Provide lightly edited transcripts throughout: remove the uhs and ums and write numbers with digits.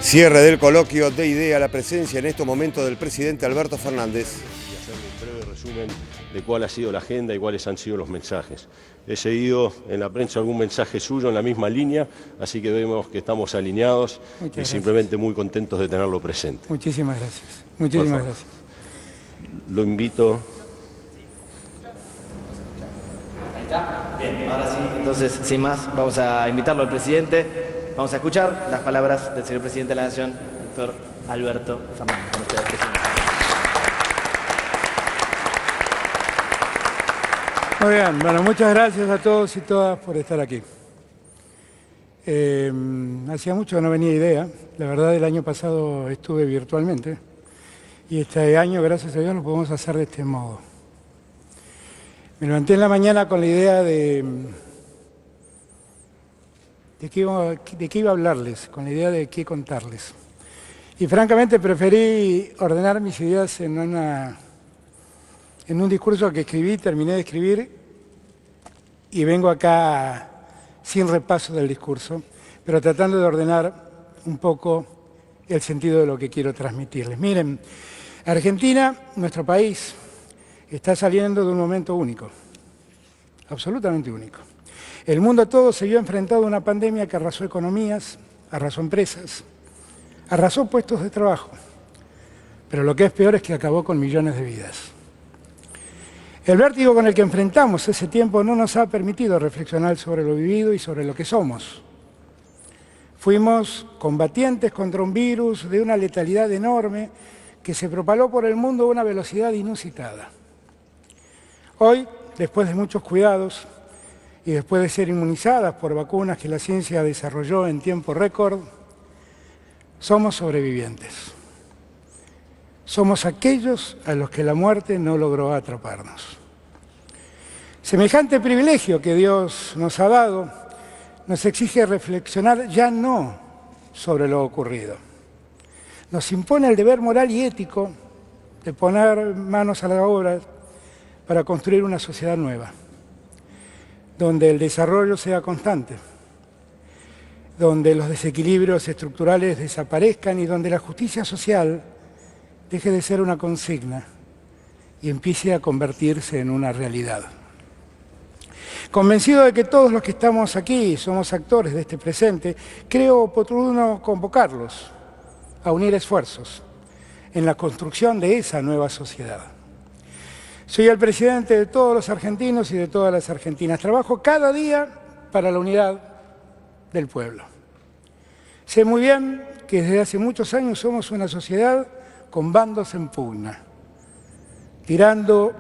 Cierre del coloquio de IDEA, la presencia en estos momentos del presidente Alberto Fernández. Y hacer un breve resumen de cuál ha sido la agenda y cuáles han sido los mensajes. He seguido en la prensa algún mensaje suyo en la misma línea, así que vemos que estamos alineados y simplemente muy contentos de tenerlo presente. Muchísimas gracias. Muchísimas gracias. Lo invito. Ahí está. Bien, ahora sí, entonces, sin más, vamos a invitarlo al presidente. Vamos a escuchar las palabras del señor presidente de la Nación, doctor Alberto Fernández. Con ustedes, presidente. Muy bien, bueno, muchas gracias a todos y todas por estar aquí. Hacía mucho que no venía IDEA, la verdad el año pasado estuve virtualmente y este año, gracias a Dios, lo podemos hacer de este modo. Me levanté en la mañana con la idea de qué iba a hablarles, con la idea de qué contarles. Y francamente preferí ordenar mis ideas en un discurso que escribí, terminé de escribir y vengo acá sin repaso del discurso, pero tratando de ordenar un poco el sentido de lo que quiero transmitirles. Miren, Argentina, nuestro país, está saliendo de un momento único, absolutamente único. El mundo todo se vio enfrentado a una pandemia que arrasó economías, arrasó empresas, arrasó puestos de trabajo, pero lo que es peor es que acabó con millones de vidas. El vértigo con el que enfrentamos ese tiempo no nos ha permitido reflexionar sobre lo vivido y sobre lo que somos. Fuimos combatientes contra un virus de una letalidad enorme que se propagó por el mundo a una velocidad inusitada. Hoy, después de muchos cuidados y después de ser inmunizadas por vacunas que la ciencia desarrolló en tiempo récord, somos sobrevivientes. Somos aquellos a los que la muerte no logró atraparnos. Semejante privilegio que Dios nos ha dado nos exige reflexionar ya no sobre lo ocurrido. Nos impone el deber moral y ético de poner manos a la obra para construir una sociedad nueva, donde el desarrollo sea constante, donde los desequilibrios estructurales desaparezcan y donde la justicia social deje de ser una consigna y empiece a convertirse en una realidad. Convencido de que todos los que estamos aquí somos actores de este presente, creo oportuno convocarlos a unir esfuerzos en la construcción de esa nueva sociedad. Soy el presidente de todos los argentinos y de todas las argentinas. Trabajo cada día para la unidad del pueblo. Sé muy bien que desde hace muchos años somos una sociedad con bandos en pugna, tirando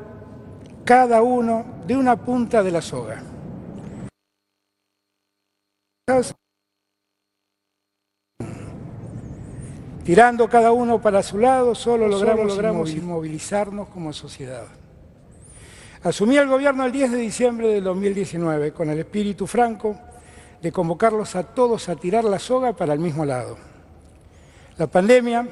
cada uno de una punta de la soga. Tirando cada uno para su lado, solo logramos inmovilizarnos como sociedad. Asumí el gobierno el 10 de diciembre del 2019 con el espíritu franco de convocarlos a todos a tirar la soga para el mismo lado. La pandemia,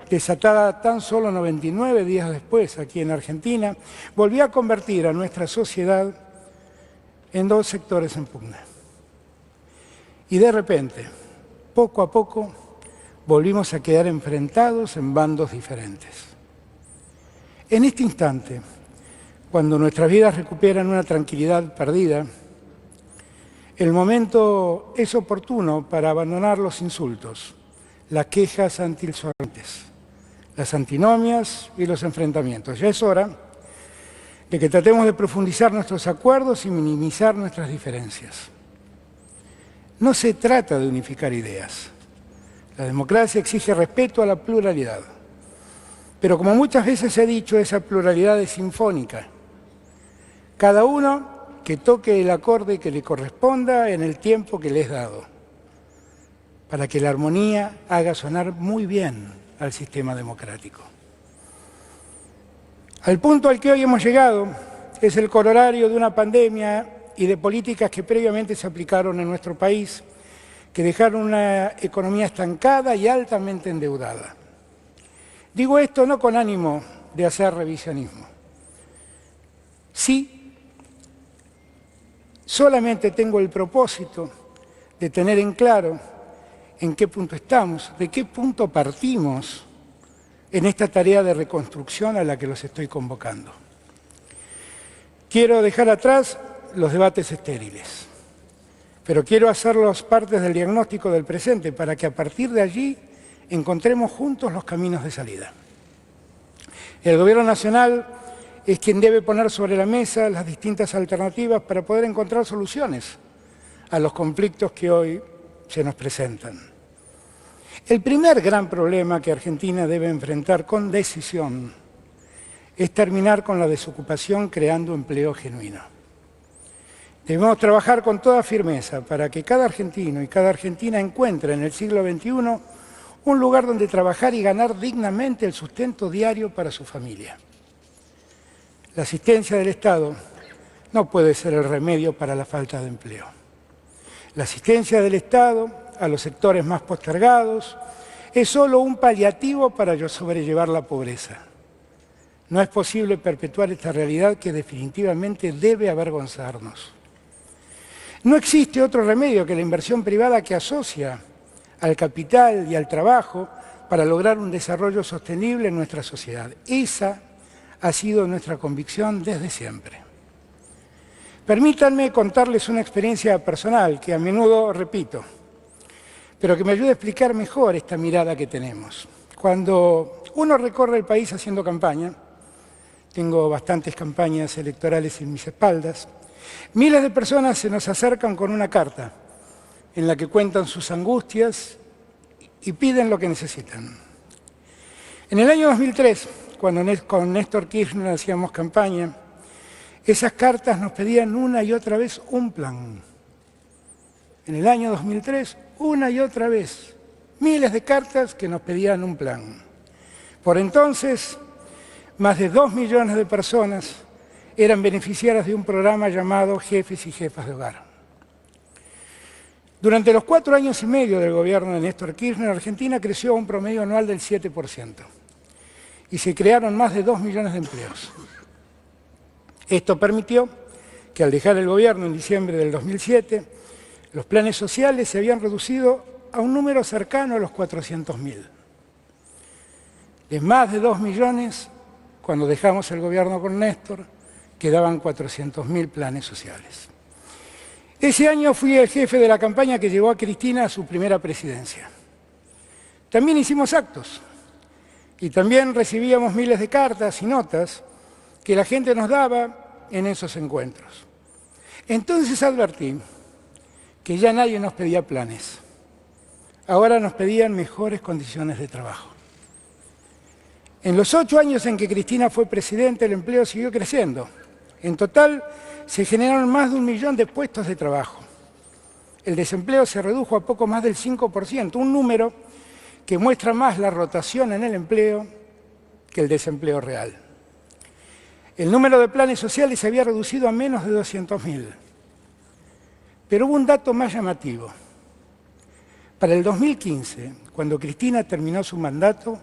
desatada tan solo 99 días después aquí en Argentina, volvió a convertir a nuestra sociedad en dos sectores en pugna. Y de repente, poco a poco, volvimos a quedar enfrentados en bandos diferentes. En este instante, cuando nuestras vidas recuperan una tranquilidad perdida, el momento es oportuno para abandonar los insultos, las quejas antisolentes, las antinomias y los enfrentamientos. Ya es hora de que tratemos de profundizar nuestros acuerdos y minimizar nuestras diferencias. No se trata de unificar ideas. La democracia exige respeto a la pluralidad. Pero como muchas veces he dicho, esa pluralidad es sinfónica. Cada uno que toque el acorde que le corresponda en el tiempo que le es dado, para que la armonía haga sonar muy bien al sistema democrático. Al punto al que hoy hemos llegado es el corolario de una pandemia y de políticas que previamente se aplicaron en nuestro país, que dejaron una economía estancada y altamente endeudada. Digo esto no con ánimo de hacer revisionismo. Sí, solamente tengo el propósito de tener en claro en qué punto estamos, de qué punto partimos en esta tarea de reconstrucción a la que los estoy convocando. Quiero dejar atrás los debates estériles, pero quiero hacerlos partes del diagnóstico del presente para que a partir de allí encontremos juntos los caminos de salida. El Gobierno Nacional es quien debe poner sobre la mesa las distintas alternativas para poder encontrar soluciones a los conflictos que hoy se nos presentan. El primer gran problema que Argentina debe enfrentar con decisión es terminar con la desocupación creando empleo genuino. Debemos trabajar con toda firmeza para que cada argentino y cada argentina encuentre en el siglo XXI un lugar donde trabajar y ganar dignamente el sustento diario para su familia. La asistencia del Estado no puede ser el remedio para la falta de empleo. La asistencia del Estado a los sectores más postergados es solo un paliativo para sobrellevar la pobreza. No es posible perpetuar esta realidad que definitivamente debe avergonzarnos. No existe otro remedio que la inversión privada que asocia al capital y al trabajo para lograr un desarrollo sostenible en nuestra sociedad. Esa ha sido nuestra convicción desde siempre. Permítanme contarles una experiencia personal que a menudo repito, pero que me ayuda a explicar mejor esta mirada que tenemos. Cuando uno recorre el país haciendo campaña, tengo bastantes campañas electorales en mis espaldas, miles de personas se nos acercan con una carta en la que cuentan sus angustias y piden lo que necesitan. En el año 2003, cuando con Néstor Kirchner hacíamos campaña, esas cartas nos pedían una y otra vez un plan. En el año 2003, una y otra vez, miles de cartas que nos pedían un plan. Por entonces, más de 2 millones de personas eran beneficiarias de un programa llamado Jefes y Jefas de Hogar. Durante los 4 años y medio del gobierno de Néstor Kirchner, Argentina creció a un promedio anual del 7% y se crearon más de 2 millones de empleos. Esto permitió que al dejar el gobierno en diciembre del 2007, los planes sociales se habían reducido a un número cercano a los 400.000. De más de 2 millones, cuando dejamos el gobierno con Néstor, quedaban 400.000 planes sociales. Ese año fui el jefe de la campaña que llevó a Cristina a su primera presidencia. También hicimos actos y también recibíamos miles de cartas y notas que la gente nos daba en esos encuentros. Entonces advertí que ya nadie nos pedía planes. Ahora nos pedían mejores condiciones de trabajo. En los 8 años en que Cristina fue presidenta, el empleo siguió creciendo. En total, se generaron más de 1 millón de puestos de trabajo. El desempleo se redujo a poco más del 5%, un número que muestra más la rotación en el empleo que el desempleo real. El número de planes sociales se había reducido a menos de 200.000. Pero hubo un dato más llamativo. Para el 2015, cuando Cristina terminó su mandato,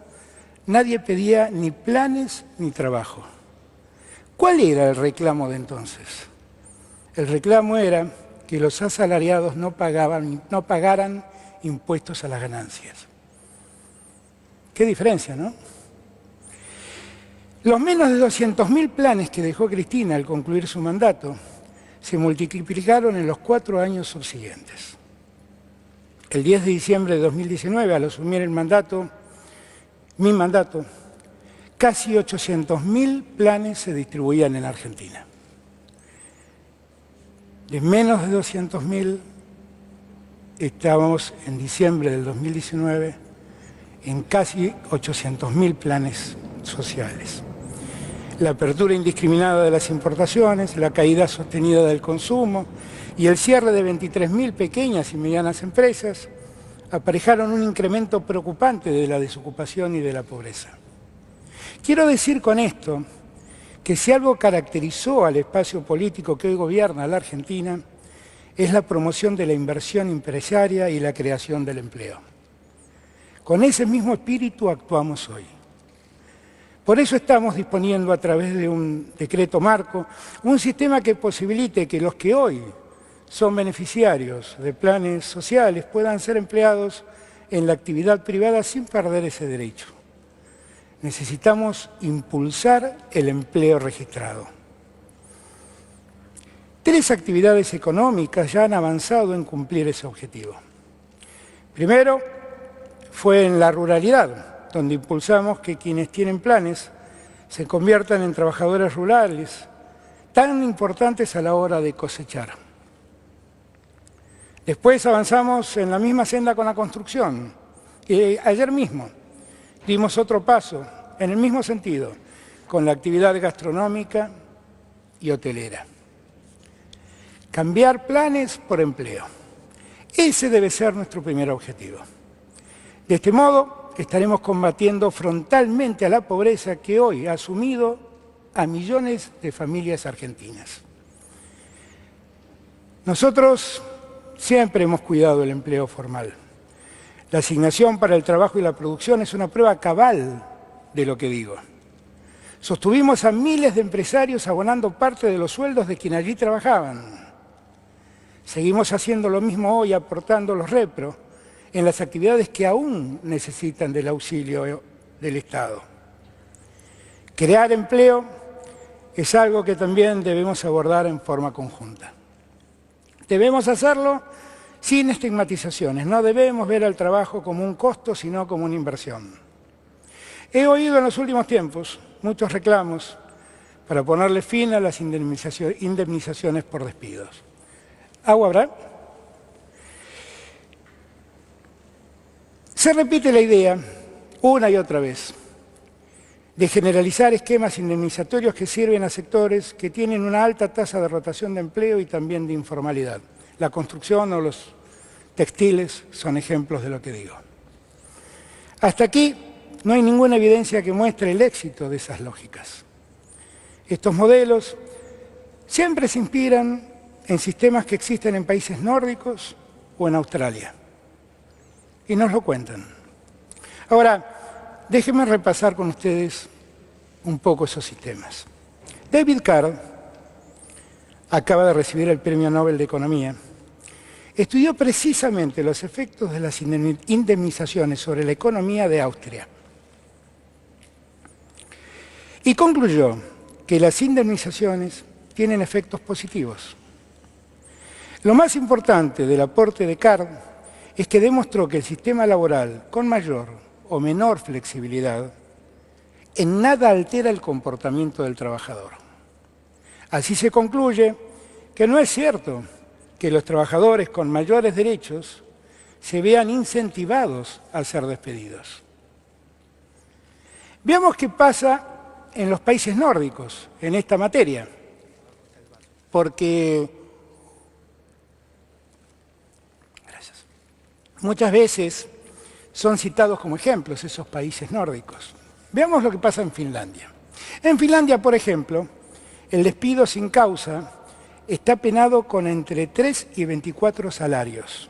nadie pedía ni planes ni trabajo. ¿Cuál era el reclamo de entonces? El reclamo era que los asalariados no pagaran impuestos a las ganancias. Qué diferencia, ¿no? Los menos de 200.000 planes que dejó Cristina al concluir su mandato se multiplicaron en los 4 años subsiguientes. El 10 de diciembre de 2019, al asumir mi mandato, casi 800.000 planes se distribuían en Argentina. De menos de 200.000, estábamos en diciembre del 2019 en casi 800.000 planes sociales. La apertura indiscriminada de las importaciones, la caída sostenida del consumo y el cierre de 23.000 pequeñas y medianas empresas aparejaron un incremento preocupante de la desocupación y de la pobreza. Quiero decir con esto que si algo caracterizó al espacio político que hoy gobierna la Argentina es la promoción de la inversión empresaria y la creación del empleo. Con ese mismo espíritu actuamos hoy. Por eso estamos disponiendo a través de un decreto marco un sistema que posibilite que los que hoy son beneficiarios de planes sociales puedan ser empleados en la actividad privada sin perder ese derecho. Necesitamos impulsar el empleo registrado. 3 actividades económicas ya han avanzado en cumplir ese objetivo. Primero, fue en la ruralidad, donde impulsamos que quienes tienen planes se conviertan en trabajadores rurales, tan importantes a la hora de cosechar. Después avanzamos en la misma senda con la construcción. Y ayer mismo dimos otro paso en el mismo sentido, con la actividad gastronómica y hotelera. Cambiar planes por empleo. Ese debe ser nuestro primer objetivo. De este modo, estaremos combatiendo frontalmente a la pobreza que hoy ha sumido a millones de familias argentinas. Nosotros siempre hemos cuidado el empleo formal. La asignación para el trabajo y la producción es una prueba cabal de lo que digo. Sostuvimos a miles de empresarios abonando parte de los sueldos de quienes allí trabajaban. Seguimos haciendo lo mismo hoy, aportando los repros en las actividades que aún necesitan del auxilio del Estado. Crear empleo es algo que también debemos abordar en forma conjunta. Debemos hacerlo sin estigmatizaciones, no debemos ver al trabajo como un costo, sino como una inversión. He oído en los últimos tiempos muchos reclamos para ponerle fin a las indemnizaciones por despidos. ¿Agua habrá? Se repite la idea, una y otra vez, de generalizar esquemas indemnizatorios que sirven a sectores que tienen una alta tasa de rotación de empleo y también de informalidad. La construcción o los textiles son ejemplos de lo que digo. Hasta aquí no hay ninguna evidencia que muestre el éxito de esas lógicas. Estos modelos siempre se inspiran en sistemas que existen en países nórdicos o en Australia. Y nos lo cuentan. Ahora, déjenme repasar con ustedes un poco esos sistemas. David Card acaba de recibir el Premio Nobel de Economía. Estudió precisamente los efectos de las indemnizaciones sobre la economía de Austria. Y concluyó que las indemnizaciones tienen efectos positivos. Lo más importante del aporte de Card es que demostró que el sistema laboral, con mayor o menor flexibilidad, en nada altera el comportamiento del trabajador. Así se concluye que no es cierto que los trabajadores con mayores derechos se vean incentivados a ser despedidos. Veamos qué pasa en los países nórdicos en esta materia, porque muchas veces son citados como ejemplos esos países nórdicos. Veamos lo que pasa en Finlandia. En Finlandia, por ejemplo, el despido sin causa está penado con entre 3 y 24 salarios.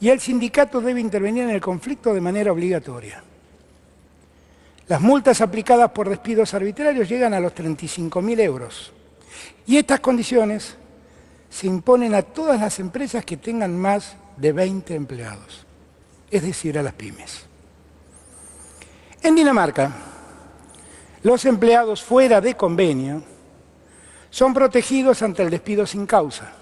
Y el sindicato debe intervenir en el conflicto de manera obligatoria. Las multas aplicadas por despidos arbitrarios llegan a los 35.000 euros. Y estas condiciones se imponen a todas las empresas que tengan más de 20 empleados, es decir, a las pymes. En Dinamarca, los empleados fuera de convenio son protegidos ante el despido sin causa.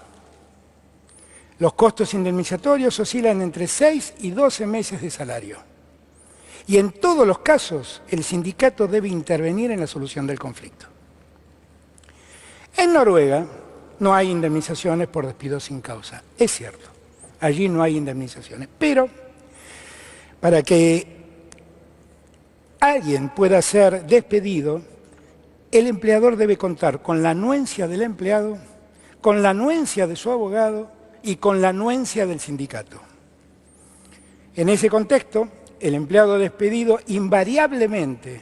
Los costos indemnizatorios oscilan entre 6 y 12 meses de salario. Y en todos los casos, el sindicato debe intervenir en la solución del conflicto. En Noruega no hay indemnizaciones por despido sin causa, es cierto. Allí no hay indemnizaciones, pero para que alguien pueda ser despedido, el empleador debe contar con la anuencia del empleado, con la anuencia de su abogado y con la anuencia del sindicato. En ese contexto, el empleado despedido invariablemente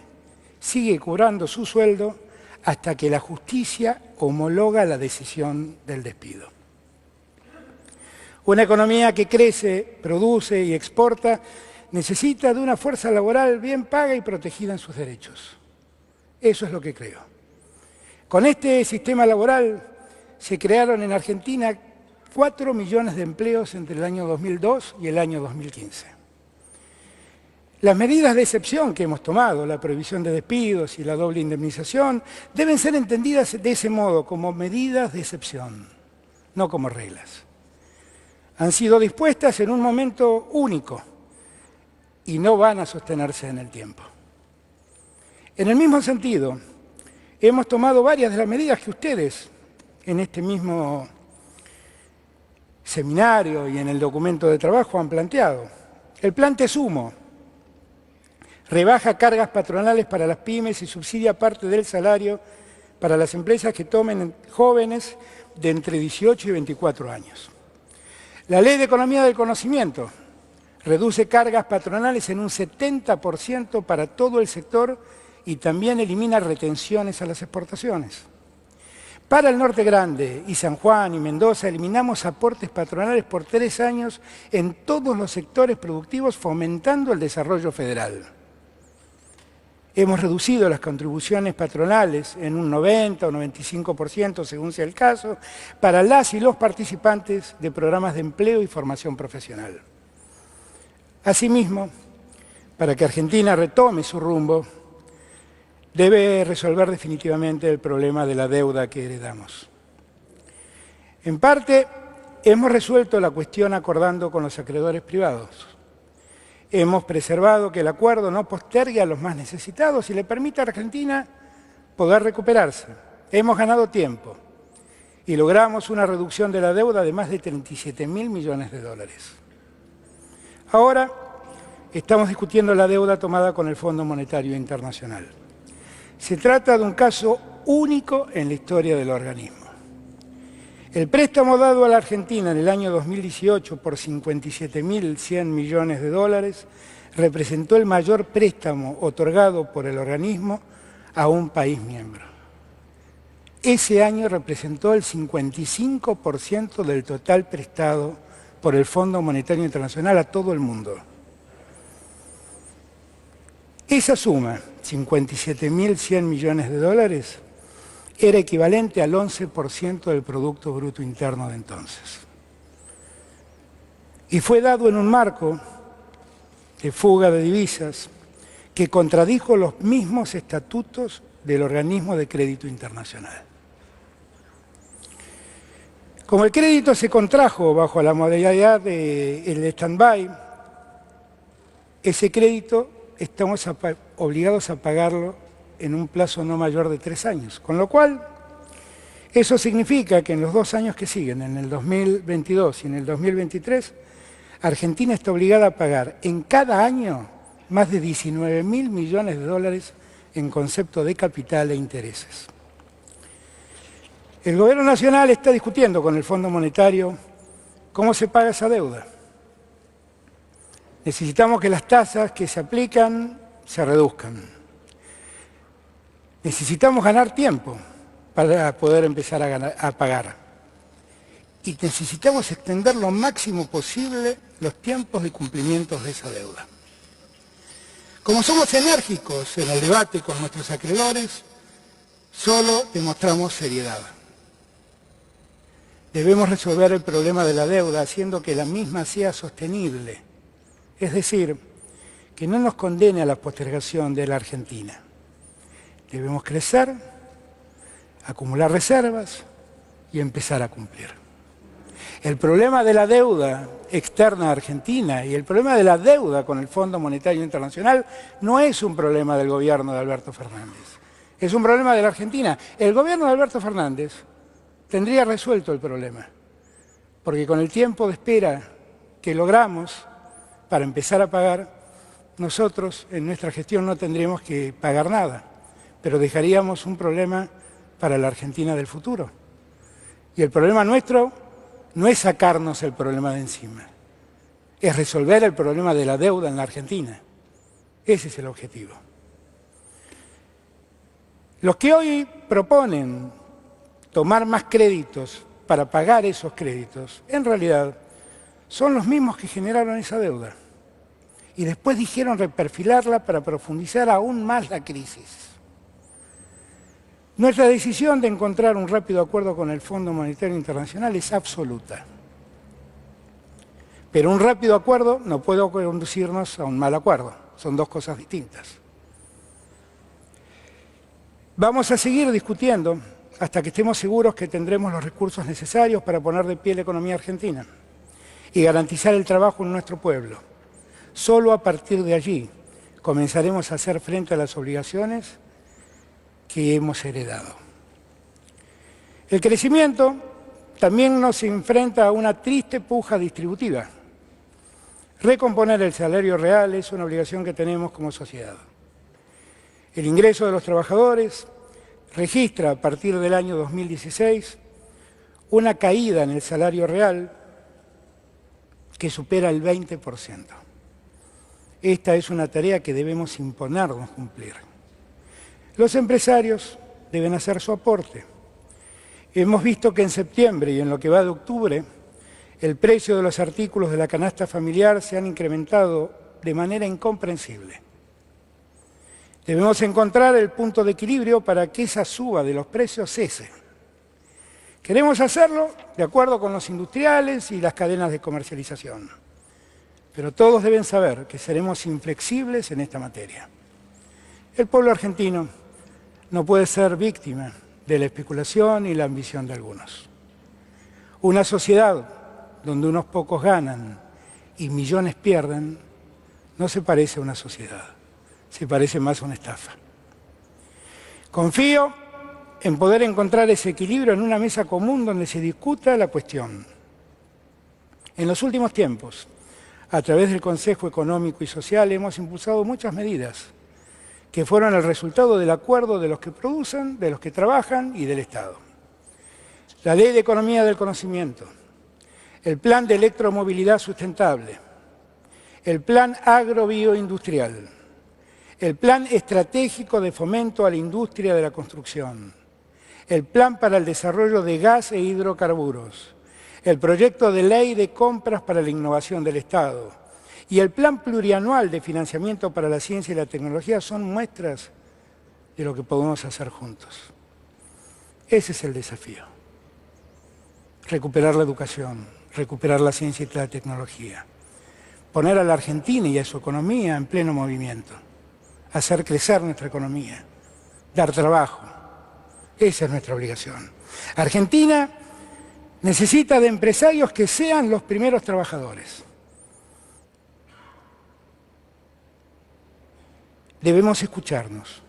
sigue cobrando su sueldo hasta que la justicia homologa la decisión del despido. Una economía que crece, produce y exporta necesita de una fuerza laboral bien paga y protegida en sus derechos. Eso es lo que creo. Con este sistema laboral se crearon en Argentina 4 millones de empleos entre el año 2002 y el año 2015. Las medidas de excepción que hemos tomado, la prohibición de despidos y la doble indemnización, deben ser entendidas de ese modo, como medidas de excepción, no como reglas. Han sido dispuestas en un momento único y no van a sostenerse en el tiempo. En el mismo sentido, hemos tomado varias de las medidas que ustedes, en este mismo seminario y en el documento de trabajo, han planteado. El plan Te Sumo rebaja cargas patronales para las pymes y subsidia parte del salario para las empresas que tomen jóvenes de entre 18 y 24 años. La Ley de Economía del Conocimiento reduce cargas patronales en un 70% para todo el sector y también elimina retenciones a las exportaciones. Para el Norte Grande y San Juan y Mendoza eliminamos aportes patronales por 3 años en todos los sectores productivos, fomentando el desarrollo federal. Hemos reducido las contribuciones patronales en un 90 o 95%, según sea el caso, para las y los participantes de programas de empleo y formación profesional. Asimismo, para que Argentina retome su rumbo, debe resolver definitivamente el problema de la deuda que heredamos. En parte, hemos resuelto la cuestión acordando con los acreedores privados. Hemos preservado que el acuerdo no postergue a los más necesitados y le permita a Argentina poder recuperarse. Hemos ganado tiempo y logramos una reducción de la deuda de más de 37.000 millones de dólares. Ahora estamos discutiendo la deuda tomada con el Fondo Monetario Internacional. Se trata de un caso único en la historia del organismo. El préstamo dado a la Argentina en el año 2018 por 57.100 millones de dólares representó el mayor préstamo otorgado por el organismo a un país miembro. Ese año representó el 55% del total prestado por el Fondo Monetario Internacional a todo el mundo. Esa suma, 57.100 millones de dólares, era equivalente al 11% del Producto Bruto Interno de entonces. Y fue dado en un marco de fuga de divisas que contradijo los mismos estatutos del organismo de crédito internacional. Como el crédito se contrajo bajo la modalidad del stand-by, ese crédito estamos obligados a pagarlo en un plazo no mayor de 3 años. Con lo cual, eso significa que en los 2 años que siguen, en el 2022 y en el 2023, Argentina está obligada a pagar en cada año más de 19.000 millones de dólares en concepto de capital e intereses. El Gobierno Nacional está discutiendo con el Fondo Monetario cómo se paga esa deuda. Necesitamos que las tasas que se aplican se reduzcan. Necesitamos ganar tiempo para poder empezar a pagar. Y necesitamos extender lo máximo posible los tiempos de cumplimiento de esa deuda. Como somos enérgicos en el debate con nuestros acreedores, solo demostramos seriedad. Debemos resolver el problema de la deuda haciendo que la misma sea sostenible, es decir, que no nos condene a la postergación de la Argentina. Debemos crecer, acumular reservas y empezar a cumplir. El problema de la deuda externa argentina y el problema de la deuda con el Fondo Monetario Internacional no es un problema del gobierno de Alberto Fernández, es un problema de la Argentina. El gobierno de Alberto Fernández tendría resuelto el problema, porque con el tiempo de espera que logramos para empezar a pagar, nosotros en nuestra gestión no tendríamos que pagar nada, pero dejaríamos un problema para la Argentina del futuro. Y el problema nuestro no es sacarnos el problema de encima, es resolver el problema de la deuda en la Argentina. Ese es el objetivo. Los que hoy proponen tomar más créditos para pagar esos créditos, en realidad son los mismos que generaron esa deuda. Y después dijeron reperfilarla para profundizar aún más la crisis. Nuestra decisión de encontrar un rápido acuerdo con el Fondo Monetario Internacional es absoluta. Pero un rápido acuerdo no puede conducirnos a un mal acuerdo. son dos cosas distintas. Vamos a seguir discutiendo hasta que estemos seguros que tendremos los recursos necesarios para poner de pie la economía argentina y garantizar el trabajo en nuestro pueblo. Solo a partir de allí comenzaremos a hacer frente a las obligaciones que hemos heredado. El crecimiento también nos enfrenta a una triste puja distributiva. Recomponer el salario real es una obligación que tenemos como sociedad. El ingreso de los trabajadores registra a partir del año 2016 una caída en el salario real que supera el 20%. Esta es una tarea que debemos imponernos cumplir. Los empresarios deben hacer su aporte. Hemos visto que en septiembre y en lo que va de octubre, el precio de los artículos de la canasta familiar se han incrementado de manera incomprensible. Debemos encontrar el punto de equilibrio para que esa suba de los precios cese. Queremos hacerlo de acuerdo con los industriales y las cadenas de comercialización. Pero todos deben saber que seremos inflexibles en esta materia. El pueblo argentino no puede ser víctima de la especulación y la ambición de algunos. Una sociedad donde unos pocos ganan y millones pierden no se parece a una sociedad, se parece más a una estafa. Confío en poder encontrar ese equilibrio en una mesa común donde se discuta la cuestión. En los últimos tiempos, a través del Consejo Económico y Social, hemos impulsado muchas medidas que fueron el resultado del acuerdo de los que producen, de los que trabajan y del Estado. La Ley de Economía del Conocimiento, el Plan de Electromovilidad Sustentable, el Plan Agrobioindustrial, el Plan Estratégico de Fomento a la Industria de la Construcción, el Plan para el Desarrollo de Gas e Hidrocarburos, el Proyecto de Ley de Compras para la Innovación del Estado y el Plan Plurianual de Financiamiento para la Ciencia y la Tecnología son muestras de lo que podemos hacer juntos. Ese es el desafío. Recuperar la educación, recuperar la ciencia y la tecnología, poner a la Argentina y a su economía en pleno movimiento, hacer crecer nuestra economía, dar trabajo. Esa es nuestra obligación. Argentina necesita de empresarios que sean los primeros trabajadores. Debemos escucharnos,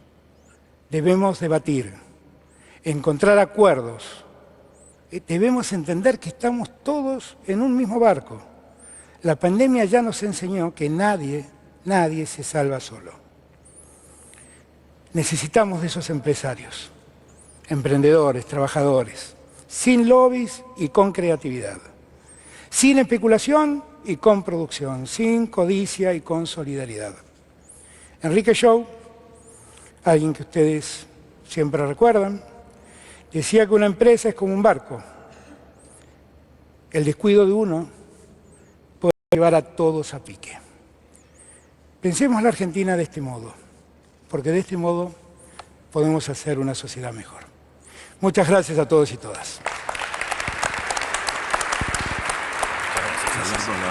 debemos debatir, encontrar acuerdos. Debemos entender que estamos todos en un mismo barco. La pandemia ya nos enseñó que nadie se salva solo. Necesitamos de esos empresarios, emprendedores, trabajadores, sin lobbies y con creatividad, sin especulación y con producción, sin codicia y con solidaridad. Enrique Shaw, alguien que ustedes siempre recuerdan, decía que una empresa es como un barco. El descuido de uno puede llevar a todos a pique. Pensemos la Argentina de este modo, porque de este modo podemos hacer una sociedad mejor. Muchas gracias a todos y todas. Gracias.